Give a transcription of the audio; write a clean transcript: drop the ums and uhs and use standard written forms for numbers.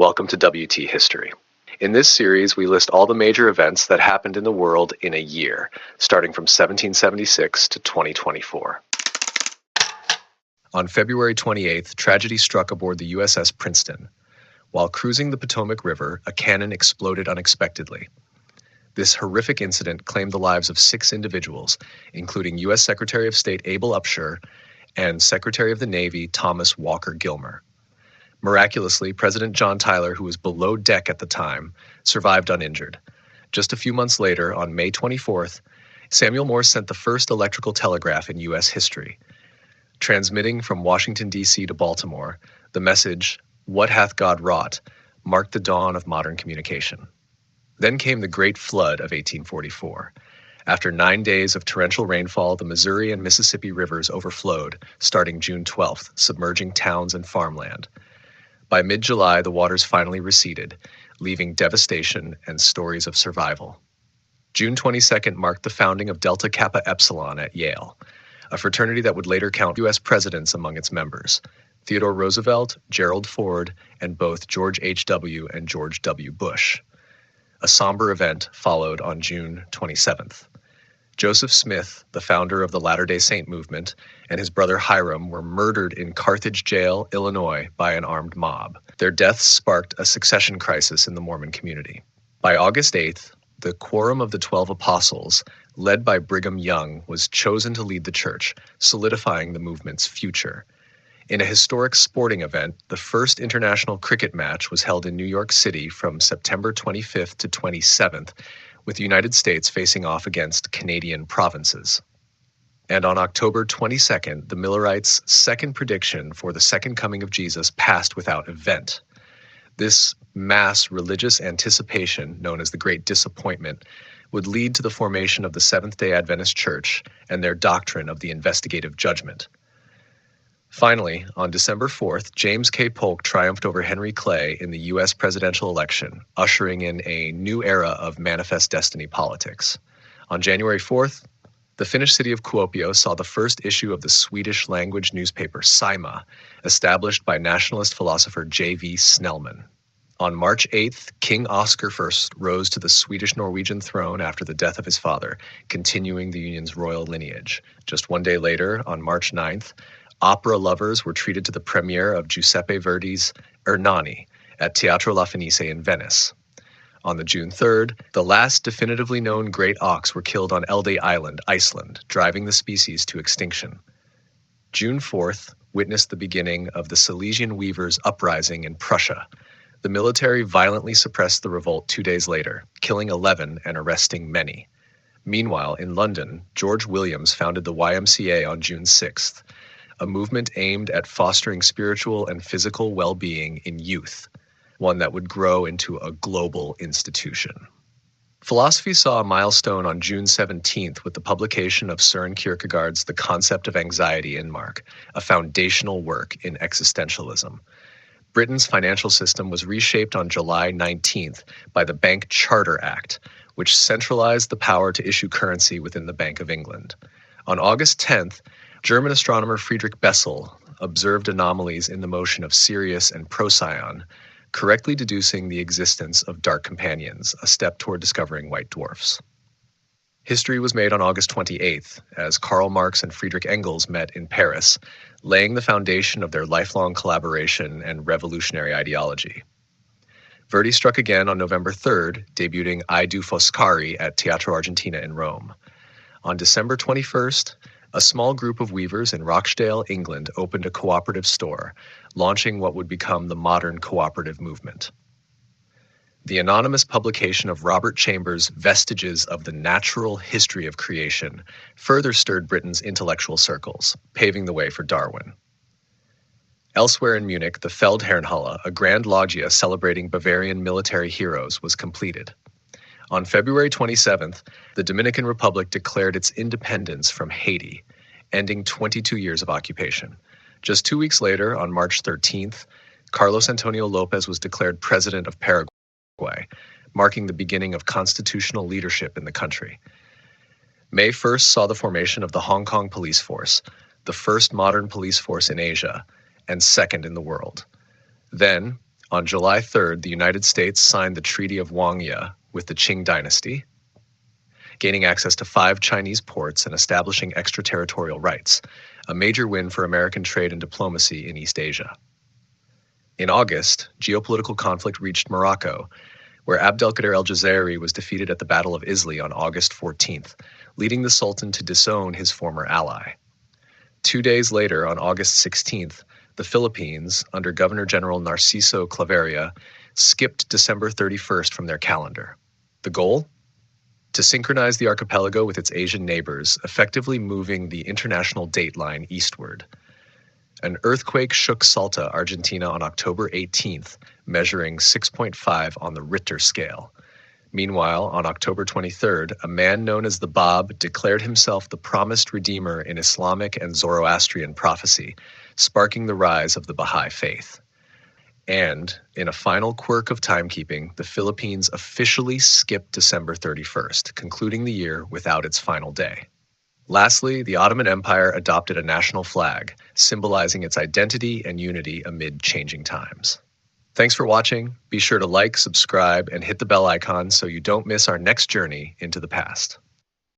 Welcome to WT History. In this series, we list all the major events that happened in the world in a year, starting from 1776 to 2024. On February 28th, tragedy struck aboard the USS Princeton. While cruising the Potomac River, a cannon exploded unexpectedly. This horrific incident claimed the lives of 6 individuals, including U.S. Secretary of State Abel Upshur and Secretary of the Navy Thomas Walker Gilmer. Miraculously, President John Tyler, who was below deck at the time, survived uninjured. Just a few months later, on May 24th, Samuel Morse sent the first electrical telegraph in U.S. history. Transmitting from Washington, D.C. to Baltimore, the message, "What hath God wrought?" marked the dawn of modern communication. Then came the Great Flood of 1844. After 9 days of torrential rainfall, the Missouri and Mississippi rivers overflowed, starting June 12th, submerging towns and farmland. By mid-July, the waters finally receded, leaving devastation and stories of survival. June 22nd marked the founding of Delta Kappa Epsilon at Yale, a fraternity that would later count U.S. presidents among its members: Theodore Roosevelt, Gerald Ford, and both George H.W. and George W. Bush. A somber event followed on June 27th. Joseph Smith, the founder of the Latter-day Saint movement, and his brother Hiram were murdered in Carthage Jail, Illinois, by an armed mob. Their deaths sparked a succession crisis in the Mormon community. By August 8th, the Quorum of the 12 Apostles, led by Brigham Young, was chosen to lead the church, solidifying the movement's future. In a historic sporting event, the first international cricket match was held in New York City from September 25th to 27th, with the United States facing off against Canadian provinces. And on October 22nd, the Millerites' second prediction for the second coming of Jesus passed without event. This mass religious anticipation, known as the Great Disappointment, would lead to the formation of the Seventh-day Adventist Church and their doctrine of the investigative judgment. Finally, on December 4th, James K. Polk triumphed over Henry Clay in the U.S. presidential election, ushering in a new era of manifest destiny politics. On January 4th, the Finnish city of Kuopio saw the first issue of the Swedish-language newspaper Saima, established by nationalist philosopher J.V. Snellman. On March 8th, King Oscar I rose to the Swedish-Norwegian throne after the death of his father, continuing the Union's royal lineage. Just 1 day later, on March 9th, opera lovers were treated to the premiere of Giuseppe Verdi's Ernani at Teatro La Fenice in Venice. On the June 3rd, the last definitively known great auks were killed on Eldey Island, Iceland, driving the species to extinction. June 4th witnessed the beginning of the Silesian Weavers' uprising in Prussia. The military violently suppressed the revolt 2 days later, killing 11 and arresting many. Meanwhile, in London, George Williams founded the YMCA on June 6th, a movement aimed at fostering spiritual and physical well-being in youth, one that would grow into a global institution. Philosophy saw a milestone on June 17th with the publication of Søren Kierkegaard's The Concept of Anxiety in Mark, a foundational work in existentialism. Britain's financial system was reshaped on July 19th by the Bank Charter Act, which centralized the power to issue currency within the Bank of England. On August 10th, German astronomer Friedrich Bessel observed anomalies in the motion of Sirius and Procyon, correctly deducing the existence of dark companions, a step toward discovering white dwarfs. History was made on August 28th, as Karl Marx and Friedrich Engels met in Paris, laying the foundation of their lifelong collaboration and revolutionary ideology. Verdi struck again on November 3rd, debuting I Du Foscari at Teatro Argentina in Rome. On December 21st, a small group of weavers in Rochdale, England, opened a cooperative store, launching what would become the modern cooperative movement. The anonymous publication of Robert Chambers' Vestiges of the Natural History of Creation further stirred Britain's intellectual circles, paving the way for Darwin. Elsewhere in Munich, the Feldherrnhalle, a grand loggia celebrating Bavarian military heroes, was completed. On February 27th, the Dominican Republic declared its independence from Haiti, ending 22 years of occupation. Just 2 weeks later, on March 13th, Carlos Antonio Lopez was declared president of Paraguay, marking the beginning of constitutional leadership in the country. May 1st saw the formation of the Hong Kong Police Force, the first modern police force in Asia, and second in the world. Then, On July 3rd, the United States signed the Treaty of Wangya with the Qing dynasty, gaining access to 5 Chinese ports and establishing extraterritorial rights, a major win for American trade and diplomacy in East Asia. In August, geopolitical conflict reached Morocco, where Abdelkader el-Jazairi was defeated at the Battle of Isli on August 14th, leading the Sultan to disown his former ally. 2 days later, on August 16th, the Philippines, under Governor-General Narciso Claveria, skipped December 31st from their calendar. The goal? To synchronize the archipelago with its Asian neighbors, effectively moving the international dateline eastward. An earthquake shook Salta, Argentina on October 18th, measuring 6.5 on the Richter scale. Meanwhile, on October 23rd, a man known as the Bab declared himself the promised redeemer in Islamic and Zoroastrian prophecy, sparking the rise of the Baha'i faith. And, in a final quirk of timekeeping, the Philippines officially skipped December 31st, concluding the year without its final day. Lastly, the Ottoman Empire adopted a national flag, symbolizing its identity and unity amid changing times. Thanks for watching. Be sure to like, subscribe, and hit the bell icon so you don't miss our next journey into the past.